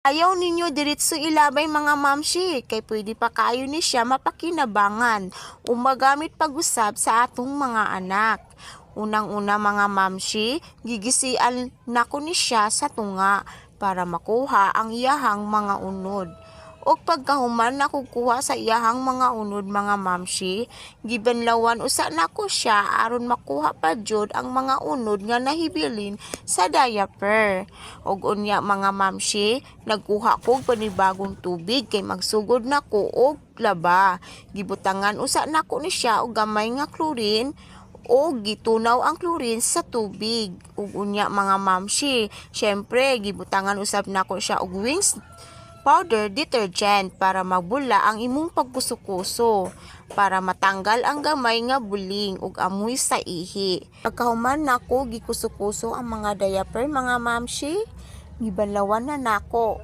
Ayaw ninyo diretso ilabay mga mamshi, kay pwede pa kayo ni siya mapakinabangan o magamit pag-usab sa atong mga anak. Unang-una mga mamshi, gigisian nako ni siya sa tunga para makuha ang iyahang mga unod. O pagkahuman nakukuha sa iyahang mga unod mga mamshi, gibanlawan usa nako siya aron makuha pa jud ang mga unod nga nahibilin sa diaper. Og unya mga mamshi, nagkuha ko panibagong tubig kay magsugod nako og laba. Gibutangan usa nako ni siya og gamay nga chlorine o gitunaw ang chlorine sa tubig. Ug unya mga mamshi, syempre gibutangan usab nako siya og Wings powder detergent para magbula ang imong pagkuso-kuso para matanggal ang gamay nga buling ug amoy sa ihi. Pagkahuman nako gikuso-kuso ang mga diaper mga mamshi, gibanlawan na nako